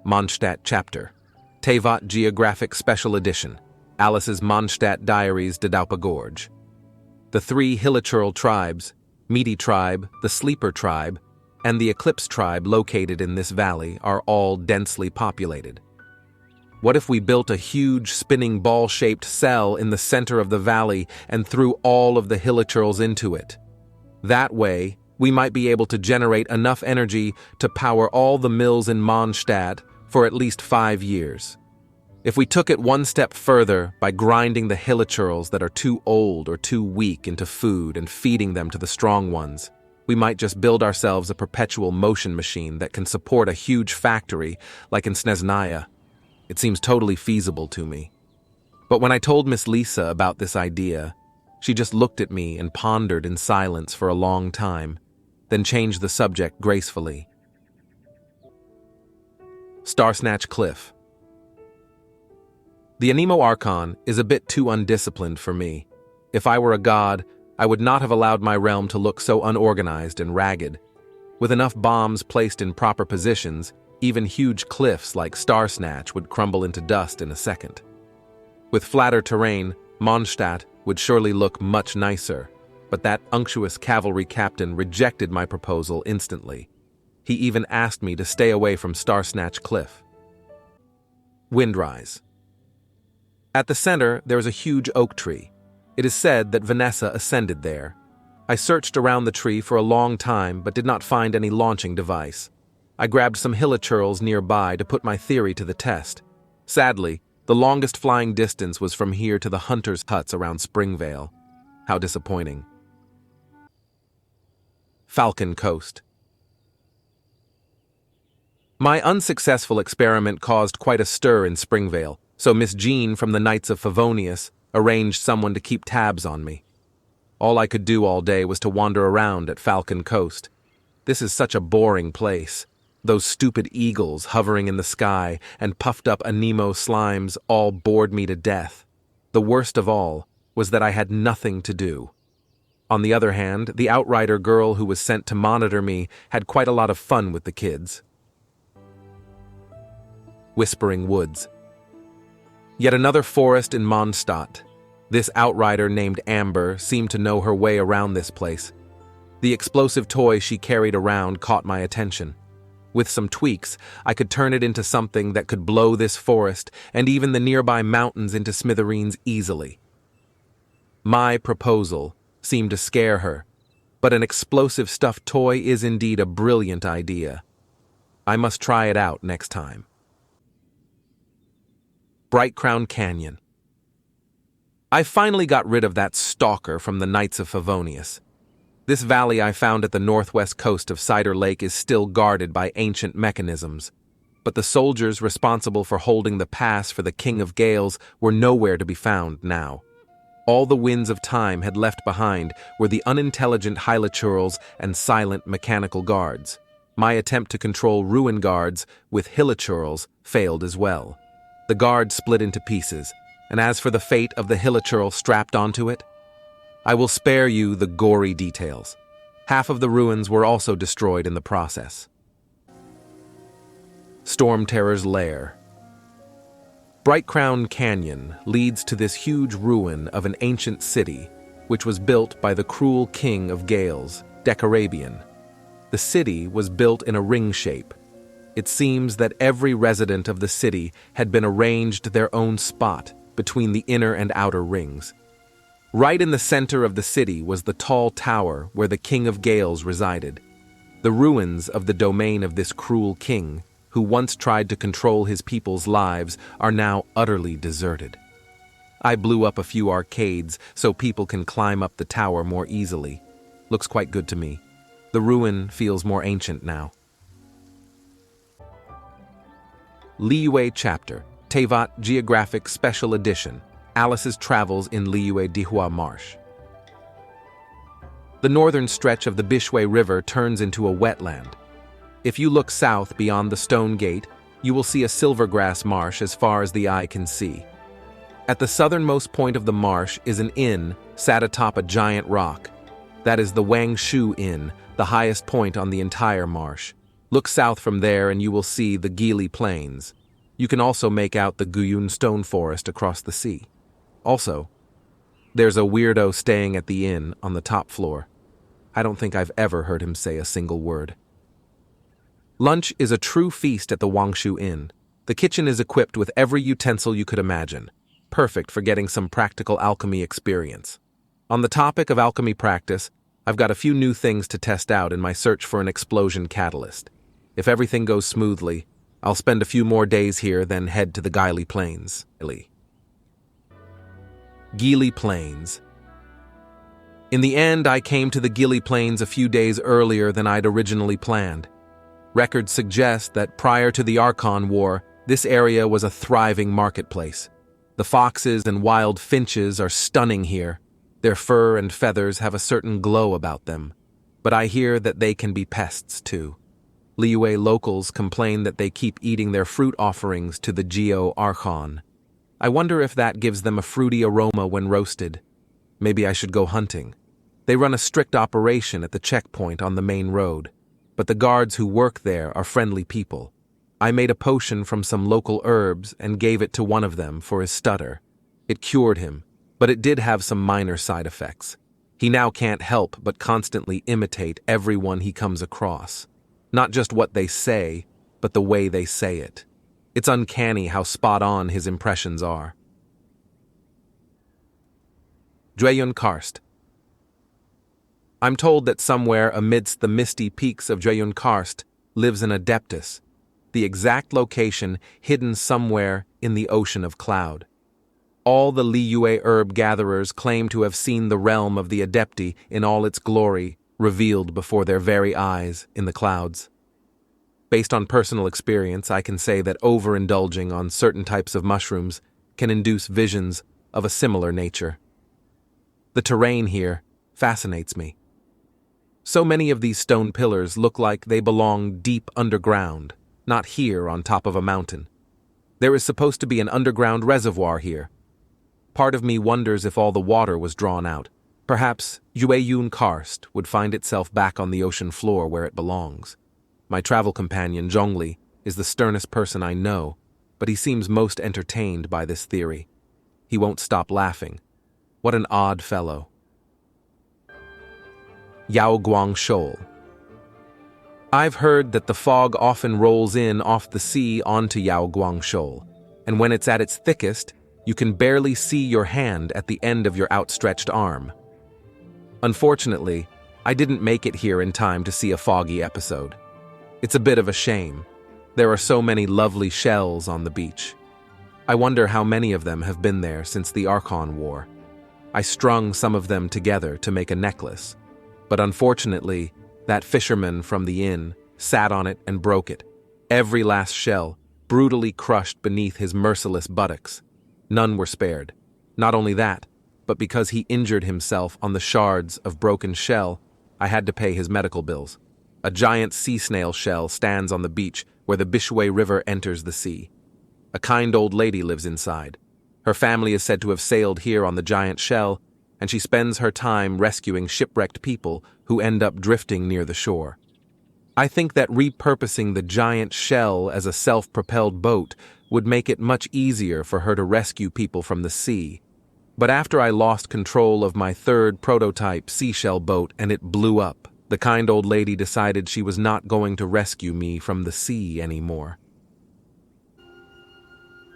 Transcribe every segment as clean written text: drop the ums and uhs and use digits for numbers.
Mondstadt Chapter. Teyvat Geographic Special Edition. Alice's Mondstadt Diaries Didaupa Gorge. The three Hilichurl tribes, Meaty Tribe, the Sleeper Tribe, and the Eclipse Tribe located in this valley are all densely populated. What if we built a huge spinning ball-shaped cell in the center of the valley and threw all of the Hilichurls into it? That way, we might be able to generate enough energy to power all the mills in Mondstadt for at least 5 years. If we took it one step further by grinding the Hilichurls that are too old or too weak into food and feeding them to the strong ones, we might just build ourselves a perpetual motion machine that can support a huge factory like in Snezhnaya. It seems totally feasible to me. But when I told Miss Lisa about this idea, she just looked at me and pondered in silence for a long time, then changed the subject gracefully. Starsnatch Cliff. The Anemo Archon is a bit too undisciplined for me. If I were a god, I would not have allowed my realm to look so unorganized and ragged. With enough bombs placed in proper positions, even huge cliffs like Starsnatch would crumble into dust in a second. With flatter terrain, Mondstadt would surely look much nicer, but that unctuous cavalry captain rejected my proposal instantly. He even asked me to stay away from Starsnatch Cliff. Windrise. At the center, there is a huge oak tree. It is said that Vanessa ascended there. I searched around the tree for a long time but did not find any launching device. I grabbed some Hilichurls nearby to put my theory to the test. Sadly, the longest flying distance was from here to the hunters' huts around Springvale. How disappointing. Falcon Coast. My unsuccessful experiment caused quite a stir in Springvale, so Miss Jean from the Knights of Favonius arranged someone to keep tabs on me. All I could do all day was to wander around at Falcon Coast. This is such a boring place. Those stupid eagles hovering in the sky and puffed up Anemo slimes all bored me to death. The worst of all was that I had nothing to do. On the other hand, the outrider girl who was sent to monitor me had quite a lot of fun with the kids. Whispering Woods. Yet another forest in Mondstadt. This outrider named Amber seemed to know her way around this place. The explosive toy she carried around caught my attention. With some tweaks, I could turn it into something that could blow this forest and even the nearby mountains into smithereens easily. My proposal seemed to scare her, but an explosive stuffed toy is indeed a brilliant idea. I must try it out next time. Bright Crown Canyon. I finally got rid of that stalker from the Knights of Favonius. This valley I found at the northwest coast of Cider Lake is still guarded by ancient mechanisms, but the soldiers responsible for holding the pass for the King of Gales were nowhere to be found now. All the winds of time had left behind were the unintelligent Hilichurls and silent mechanical guards. My attempt to control ruin guards with Hilichurls failed as well. The guard split into pieces, and as for the fate of the Hilichurl strapped onto it, I will spare you the gory details. Half of the ruins were also destroyed in the process. Storm Terror's Lair. Bright Crown Canyon leads to this huge ruin of an ancient city, which was built by the cruel king of Gales, Decarabian. The city was built in a ring shape. It seems that every resident of the city had been arranged their own spot between the inner and outer rings. Right in the center of the city was the tall tower where the King of Gales resided. The ruins of the domain of this cruel king, who once tried to control his people's lives, are now utterly deserted. I blew up a few arcades so people can climb up the tower more easily. Looks quite good to me. The ruin feels more ancient now. Liyue Chapter, Teyvat Geographic Special Edition, Alice's Travels in Liyue Dihua Marsh. The northern stretch of the Bishwe River turns into a wetland. If you look south beyond the stone gate, you will see a silvergrass marsh as far as the eye can see. At the southernmost point of the marsh is an inn sat atop a giant rock. That is the Wangshu Inn, the highest point on the entire marsh. Look south from there and you will see the Gili Plains. You can also make out the Guyun stone forest across the sea. Also, there's a weirdo staying at the inn on the top floor. I don't think I've ever heard him say a single word. Lunch is a true feast at the Wangshu Inn. The kitchen is equipped with every utensil you could imagine, perfect for getting some practical alchemy experience. On the topic of alchemy practice, I've got a few new things to test out in my search for an explosion catalyst. If everything goes smoothly, I'll spend a few more days here, then head to the Gili Plains. Gili Plains. In the end, I came to the Gili Plains a few days earlier than I'd originally planned. Records suggest that prior to the Archon War, this area was a thriving marketplace. The foxes and wild finches are stunning here. Their fur and feathers have a certain glow about them. But I hear that they can be pests too. Liyue locals complain that they keep eating their fruit offerings to the Geo Archon. I wonder if that gives them a fruity aroma when roasted. Maybe I should go hunting. They run a strict operation at the checkpoint on the main road, but the guards who work there are friendly people. I made a potion from some local herbs and gave it to one of them for his stutter. It cured him, but it did have some minor side effects. He now can't help but constantly imitate everyone he comes across. Not just what they say, but the way they say it. It's uncanny how spot on his impressions are. Dreyun Karst. I'm told that somewhere amidst the misty peaks of Dreyun Karst lives an Adeptus, the exact location hidden somewhere in the ocean of cloud. All the Liyue herb gatherers claim to have seen the realm of the Adepti in all its glory revealed before their very eyes in the clouds. Based on personal experience, I can say that overindulging on certain types of mushrooms can induce visions of a similar nature. The terrain here fascinates me. So many of these stone pillars look like they belong deep underground, not here on top of a mountain. There is supposed to be an underground reservoir here. Part of me wonders if all the water was drawn out. Perhaps Dreyun Karst would find itself back on the ocean floor where it belongs. My travel companion, Zhongli, is the sternest person I know, but he seems most entertained by this theory. He won't stop laughing. What an odd fellow. Yaoguang Shoal. I've heard that the fog often rolls in off the sea onto Yaoguang Shoal, and when it's at its thickest, you can barely see your hand at the end of your outstretched arm. Unfortunately, I didn't make it here in time to see a foggy episode. It's a bit of a shame. There are so many lovely shells on the beach. I wonder how many of them have been there since the Archon War. I strung some of them together to make a necklace, but unfortunately, that fisherman from the inn sat on it and broke it. Every last shell, brutally crushed beneath his merciless buttocks. None were spared. Not only that, but because he injured himself on the shards of broken shell, I had to pay his medical bills. A giant sea snail shell stands on the beach where the Bishui River enters the sea. A kind old lady lives inside. Her family is said to have sailed here on the giant shell, and she spends her time rescuing shipwrecked people who end up drifting near the shore. I think that repurposing the giant shell as a self-propelled boat would make it much easier for her to rescue people from the sea. But after I lost control of my third prototype seashell boat and it blew up, the kind old lady decided she was not going to rescue me from the sea anymore.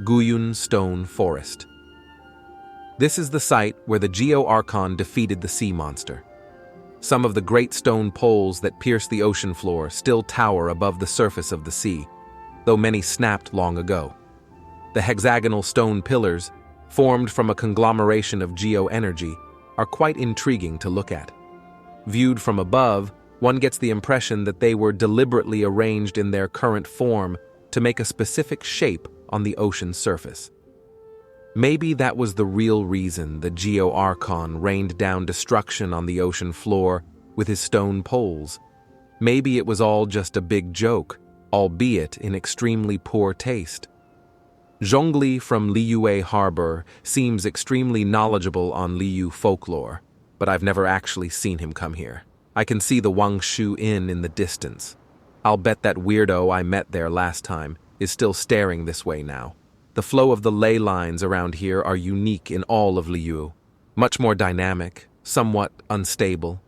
Guyun Stone Forest. This is the site where the Geo Archon defeated the sea monster. Some of the great stone poles that pierce the ocean floor still tower above the surface of the sea, though many snapped long ago. The hexagonal stone pillars, formed from a conglomeration of geo-energy, are quite intriguing to look at. Viewed from above, one gets the impression that they were deliberately arranged in their current form to make a specific shape on the ocean's surface. Maybe that was the real reason the Geo Archon rained down destruction on the ocean floor with his stone poles. Maybe it was all just a big joke, albeit in extremely poor taste. Zhongli from Liyue Harbor seems extremely knowledgeable on Liyu folklore, but I've never actually seen him come here. I can see the Wangshu Inn in the distance. I'll bet that weirdo I met there last time is still staring this way now. The flow of the ley lines around here are unique in all of Liu. Much more dynamic, somewhat unstable.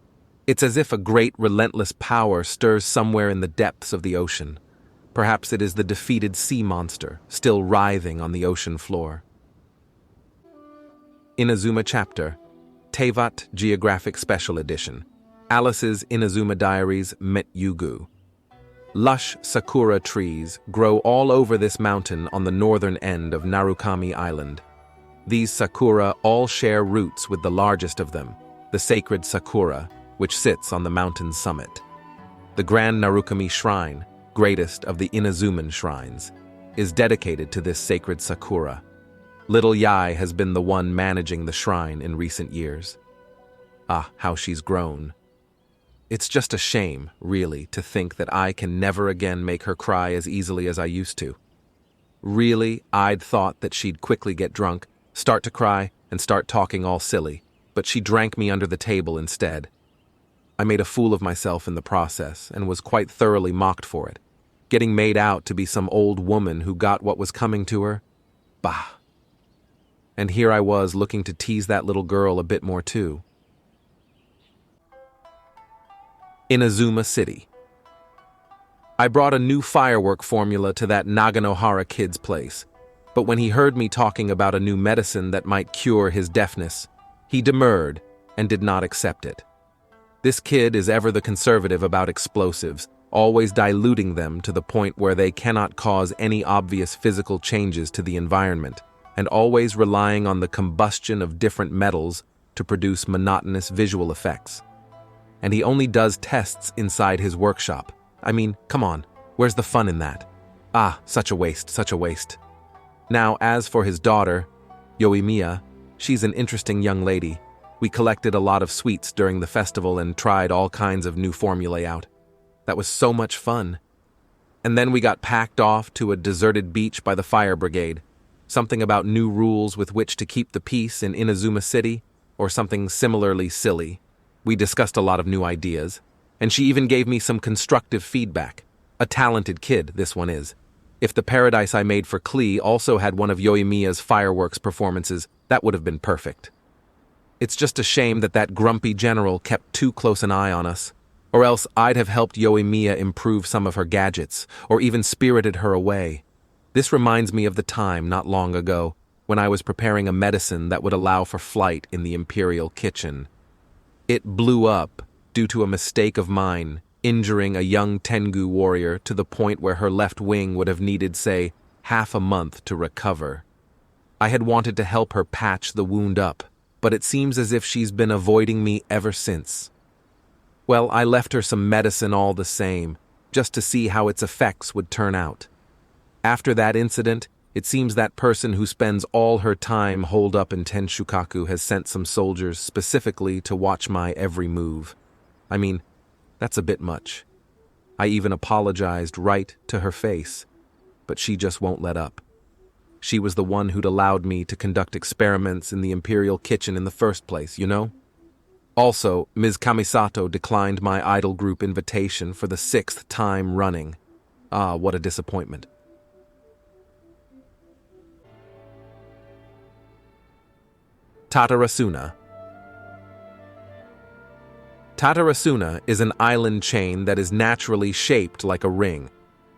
It's as if a great relentless power stirs somewhere in the depths of the ocean. Perhaps it is the defeated sea monster, still writhing on the ocean floor. Inazuma Chapter, Teyvat Geographic Special Edition, Alice's Inazuma Diaries Met Yugu. Lush sakura trees grow all over this mountain on the northern end of Narukami Island. These sakura all share roots with the largest of them, the sacred sakura, which sits on the mountain's summit. The Grand Narukami Shrine, greatest of the Inazuman shrines, is dedicated to this sacred sakura. Little Yai has been the one managing the shrine in recent years. Ah, how she's grown. It's just a shame, really, to think that I can never again make her cry as easily as I used to. Really, I'd thought that she'd quickly get drunk, start to cry, and start talking all silly, but she drank me under the table instead. I made a fool of myself in the process and was quite thoroughly mocked for it, getting made out to be some old woman who got what was coming to her. Bah! And here I was looking to tease that little girl a bit more too. Inazuma City. I brought a new firework formula to that Naganohara kid's place, but when he heard me talking about a new medicine that might cure his deafness, he demurred and did not accept it. This kid is ever the conservative about explosives, always diluting them to the point where they cannot cause any obvious physical changes to the environment, and always relying on the combustion of different metals to produce monotonous visual effects. And he only does tests inside his workshop. I mean, come on, where's the fun in that? Ah, such a waste, such a waste. Now, as for his daughter, Yoimiya, she's an interesting young lady. We collected a lot of sweets during the festival and tried all kinds of new formulae out. That was so much fun. And then we got packed off to a deserted beach by the fire brigade. Something about new rules with which to keep the peace in Inazuma City, or something similarly silly. We discussed a lot of new ideas, and she even gave me some constructive feedback. A talented kid, this one is. If the paradise I made for Klee also had one of Yoimiya's fireworks performances, that would have been perfect. It's just a shame that that grumpy general kept too close an eye on us, or else I'd have helped Yoimiya improve some of her gadgets, or even spirited her away. This reminds me of the time, not long ago, when I was preparing a medicine that would allow for flight in the Imperial kitchen. It blew up due to a mistake of mine, injuring a young Tengu warrior to the point where her left wing would have needed, say, half a month to recover. I had wanted to help her patch the wound up, but it seems as if she's been avoiding me ever since. Well, I left her some medicine all the same, just to see how its effects would turn out. After that incident, it seems that person who spends all her time holed up in Tenshukaku has sent some soldiers specifically to watch my every move. I mean, that's a bit much. I even apologized right to her face, but she just won't let up. She was the one who'd allowed me to conduct experiments in the Imperial kitchen in the first place, you know? Also, Ms. Kamisato declined my idol group invitation for the 6th time running. Ah, what a disappointment. Tatarasuna. Tatarasuna is an island chain that is naturally shaped like a ring.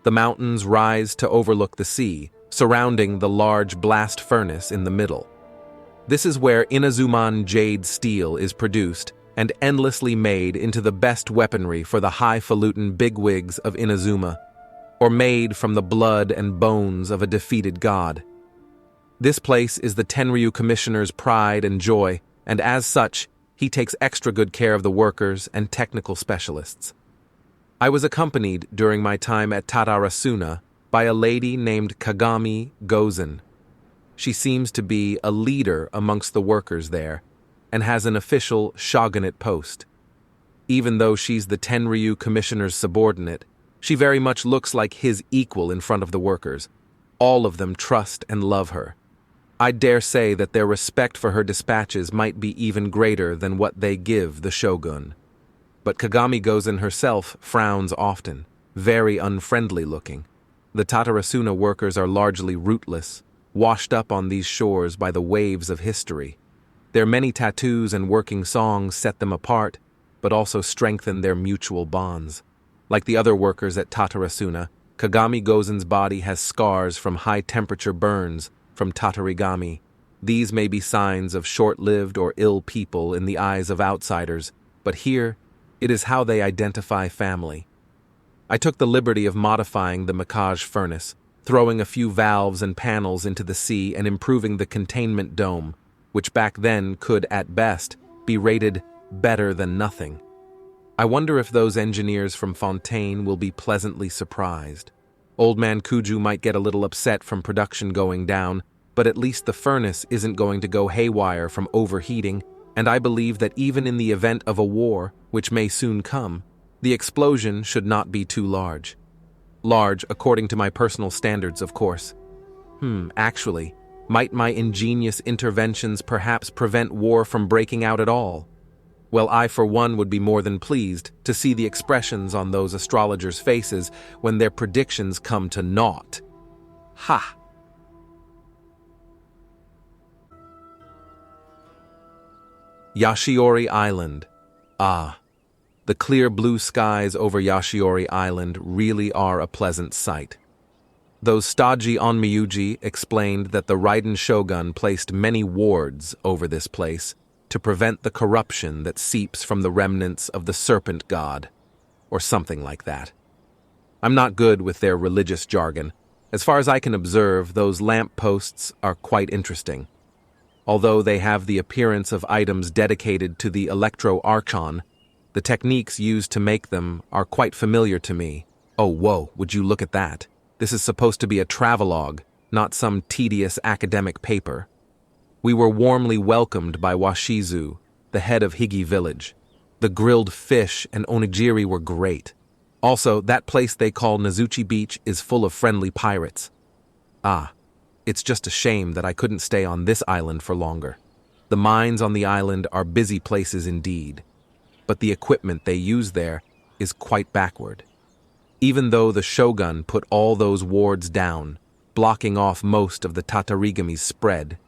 The mountains rise to overlook the sea, surrounding the large blast furnace in the middle. This is where Inazuman jade steel is produced and endlessly made into the best weaponry for the highfalutin bigwigs of Inazuma, or made from the blood and bones of a defeated god. This place is the Tenryu Commissioner's pride and joy, and as such, he takes extra good care of the workers and technical specialists. I was accompanied during my time at Tatarasuna by a lady named Kagami Gozen. She seems to be a leader amongst the workers there, and has an official shogunate post. Even though she's the Tenryu Commissioner's subordinate, she very much looks like his equal in front of the workers. All of them trust and love her. I dare say that their respect for her dispatches might be even greater than what they give the shogun. But Kagami Gozen herself frowns often, very unfriendly looking. The Tatarasuna workers are largely rootless, washed up on these shores by the waves of history. Their many tattoos and working songs set them apart, but also strengthen their mutual bonds. Like the other workers at Tatarasuna, Kagami Gozen's body has scars from high-temperature burns from tatarigami. These may be signs of short-lived or ill people in the eyes of outsiders, but here, it is how they identify family. I took the liberty of modifying the Mikage furnace, throwing a few valves and panels into the sea and improving the containment dome, which back then could, at best, be rated better than nothing. I wonder if those engineers from Fontaine will be pleasantly surprised. Old Man Kuju might get a little upset from production going down, but at least the furnace isn't going to go haywire from overheating, and I believe that even in the event of a war, which may soon come, the explosion should not be too large. Large, according to my personal standards, of course. Actually, might my ingenious interventions perhaps prevent war from breaking out at all? Well, I for one would be more than pleased to see the expressions on those astrologers' faces when their predictions come to naught. Ha! Yashiori Island. Ah, the clear blue skies over Yashiori Island really are a pleasant sight. Those stodgy Onmyuji explained that the Raiden Shogun placed many wards over this place to prevent the corruption that seeps from the remnants of the serpent god, or something like that. I'm not good with their religious jargon. As far as I can observe, those lamp posts are quite interesting. Although they have the appearance of items dedicated to the Electro-Archon, the techniques used to make them are quite familiar to me. Oh, whoa, would you look at that? This is supposed to be a travelogue, not some tedious academic paper. We were warmly welcomed by Washizu, the head of Higi village. The grilled fish and onigiri were great. Also, that place they call Nazuchi Beach is full of friendly pirates. Ah, it's just a shame that I couldn't stay on this island for longer. The mines on the island are busy places indeed, but the equipment they use there is quite backward. Even though the shogun put all those wards down, blocking off most of the tatarigami's spread,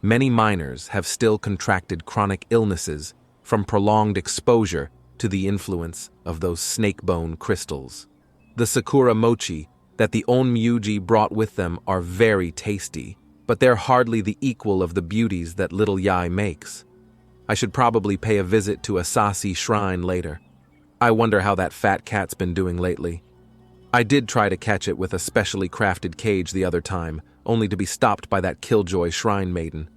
many miners have still contracted chronic illnesses from prolonged exposure to the influence of those snake-bone crystals. The sakura mochi that the Onmyuji brought with them are very tasty, but they're hardly the equal of the beauties that Little Yai makes. I should probably pay a visit to Asasi Shrine later. I wonder how that fat cat's been doing lately. I did try to catch it with a specially crafted cage the other time, only to be stopped by that killjoy shrine maiden.